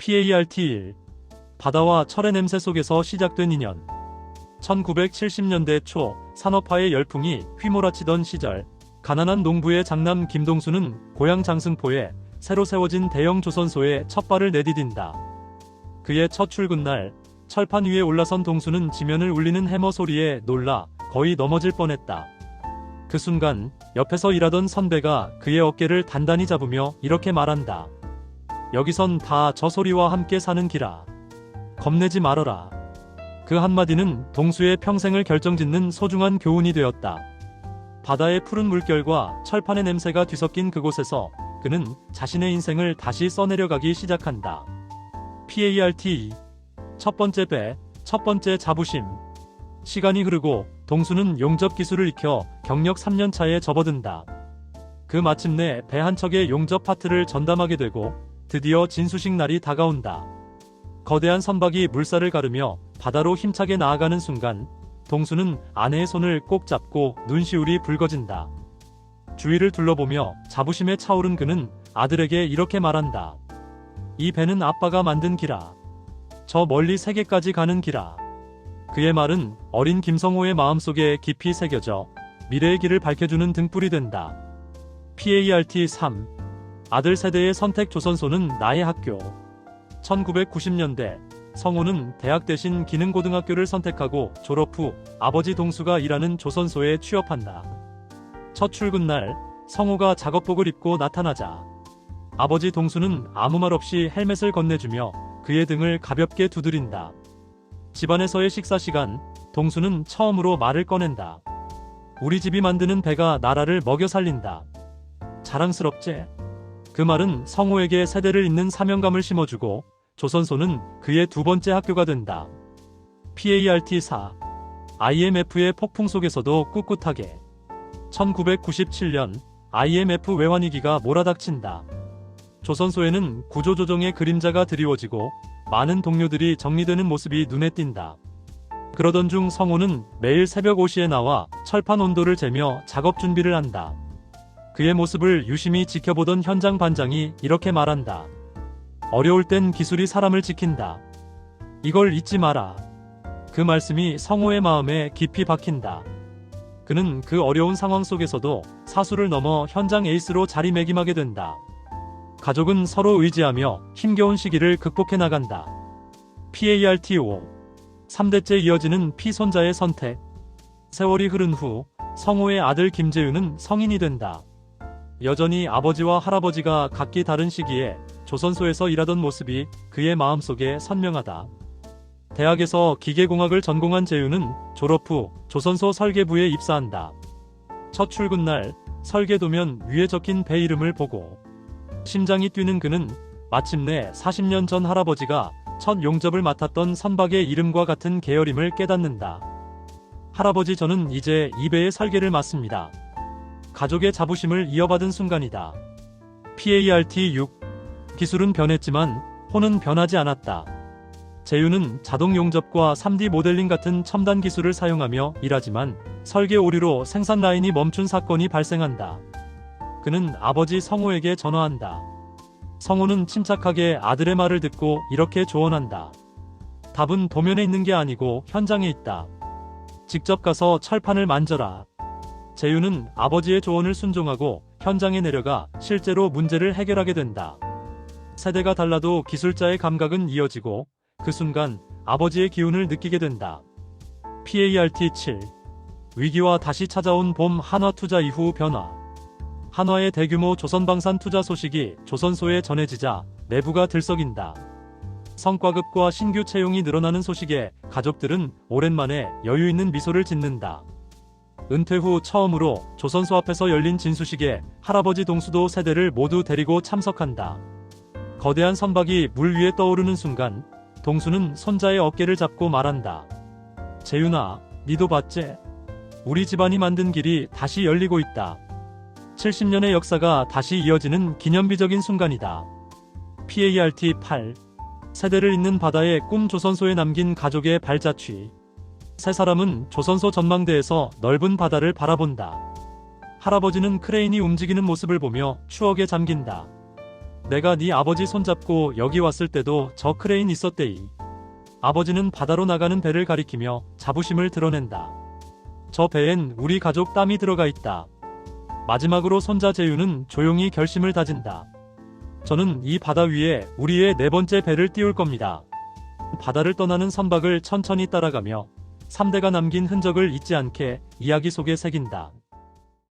PART1 바다와 철의 냄새 속에서 시작된 인연. 1970년대 초 산업화의 열풍이 휘몰아치던 시절, 가난한 농부의 장남 김동수는 고향 장승포에 새로 세워진 대형 조선소에 첫 발을 내디딘다. 그의 첫 출근날, 철판 위에 올라선 동수는 지면을 울리는 해머 소리에 놀라 거의 넘어질 뻔했다. 그 순간 옆에서 일하던 선배가 그의 어깨를 단단히 잡으며 이렇게 말한다. 여기선 다 저 소리와 함께 사는 기라. 겁내지 말어라. 그 한마디는 동수의 평생을 결정짓는 소중한 교훈이 되었다. 바다의 푸른 물결과 철판의 냄새가 뒤섞인 그곳에서 그는 자신의 인생을 다시 써내려가기 시작한다. PART 첫 번째 배, 첫 번째 자부심. 시간이 흐르고 동수는 용접 기술을 익혀 경력 3년 차에 접어든다. 그 마침내 배 한 척의 용접 파트를 전담하게 되고 드디어 진수식 날이 다가온다. 거대한 선박이 물살을 가르며 바다로 힘차게 나아가는 순간 동수는 아내의 손을 꼭 잡고 눈시울이 붉어진다. 주위를 둘러보며 자부심에 차오른 그는 아들에게 이렇게 말한다. 이 배는 아빠가 만든 기라. 저 멀리 세계까지 가는 기라. 그의 말은 어린 김성호의 마음속에 깊이 새겨져 미래의 길을 밝혀주는 등불이 된다. PART3 아들 세대의 선택 조선소는 나의 학교. 1990년대 성호는 대학 대신 기능고등학교를 선택하고 졸업 후 아버지 동수가 일하는 조선소에 취업한다. 첫 출근날 성호가 작업복을 입고 나타나자 아버지 동수는 아무 말 없이 헬멧을 건네주며 그의 등을 가볍게 두드린다. 집안에서의 식사 시간, 동수는 처음으로 말을 꺼낸다. 우리 집이 만드는 배가 나라를 먹여 살린다. 자랑스럽제? 그 말은 성호에게 세대를 잇는 사명감을 심어주고 조선소는 그의 두 번째 학교가 된다. PART4 IMF의 폭풍 속에서도 꿋꿋하게. 1997년 IMF 외환위기가 몰아닥친다. 조선소에는 구조조정의 그림자가 드리워지고 많은 동료들이 정리되는 모습이 눈에 띈다. 그러던 중 성호는 매일 새벽 5시에 나와 철판 온도를 재며 작업 준비를 한다. 그의 모습을 유심히 지켜보던 현장 반장이 이렇게 말한다. 어려울 땐 기술이 사람을 지킨다. 이걸 잊지 마라. 그 말씀이 성호의 마음에 깊이 박힌다. 그는 그 어려운 상황 속에서도 사수를 넘어 현장 에이스로 자리매김하게 된다. 가족은 서로 의지하며 힘겨운 시기를 극복해 나간다. PART5 3대째 이어지는 피손자의 선택. 세월이 흐른 후 성호의 아들 김재윤은 성인이 된다. 여전히 아버지와 할아버지가 각기 다른 시기에 조선소에서 일하던 모습이 그의 마음속에 선명하다. 대학에서 기계공학을 전공한 재윤은 졸업 후 조선소 설계부에 입사한다. 첫 출근날 설계도면 위에 적힌 배 이름을 보고 심장이 뛰는 그는 마침내 40년 전 할아버지가 첫 용접을 맡았던 선박의 이름과 같은 계열임을 깨닫는다. 할아버지, 저는 이제 이 배의 설계를 맡습니다. 가족의 자부심을 이어받은 순간이다. PART6 기술은 변했지만 혼은 변하지 않았다. 재윤은 자동 용접과 3D 모델링 같은 첨단 기술을 사용하며 일하지만 설계 오류로 생산 라인이 멈춘 사건이 발생한다. 그는 아버지 성호에게 전화한다. 성호는 침착하게 아들의 말을 듣고 이렇게 조언한다. 답은 도면에 있는 게 아니고 현장에 있다. 직접 가서 철판을 만져라. 재윤은 아버지의 조언을 순종하고 현장에 내려가 실제로 문제를 해결하게 된다. 세대가 달라도 기술자의 감각은 이어지고 그 순간 아버지의 기운을 느끼게 된다. PART7 위기와 다시 찾아온 봄. 한화 투자 이후 변화. 한화의 대규모 조선방산 투자 소식이 조선소에 전해지자 내부가 들썩인다. 성과급과 신규 채용이 늘어나는 소식에 가족들은 오랜만에 여유 있는 미소를 짓는다. 은퇴 후 처음으로 조선소 앞에서 열린 진수식에 할아버지 동수도 세대를 모두 데리고 참석한다. 거대한 선박이 물 위에 떠오르는 순간 동수는 손자의 어깨를 잡고 말한다. 재윤아, 니도 봤제? 우리 집안이 만든 길이 다시 열리고 있다. 70년의 역사가 다시 이어지는 기념비적인 순간이다. PART8 세대를 잇는 바다의 꿈. 조선소에 남긴 가족의 발자취. 세 사람은 조선소 전망대에서 넓은 바다를 바라본다. 할아버지는 크레인이 움직이는 모습을 보며 추억에 잠긴다. 내가 네 아버지 손잡고 여기 왔을 때도 저 크레인 있었대이. 아버지는 바다로 나가는 배를 가리키며 자부심을 드러낸다. 저 배엔 우리 가족 땀이 들어가 있다. 마지막으로 손자 재유는 조용히 결심을 다진다. 저는 이 바다 위에 우리의 네 번째 배를 띄울 겁니다. 바다를 떠나는 선박을 천천히 따라가며 3대가 남긴 흔적을 잊지 않게 이야기 속에 새긴다.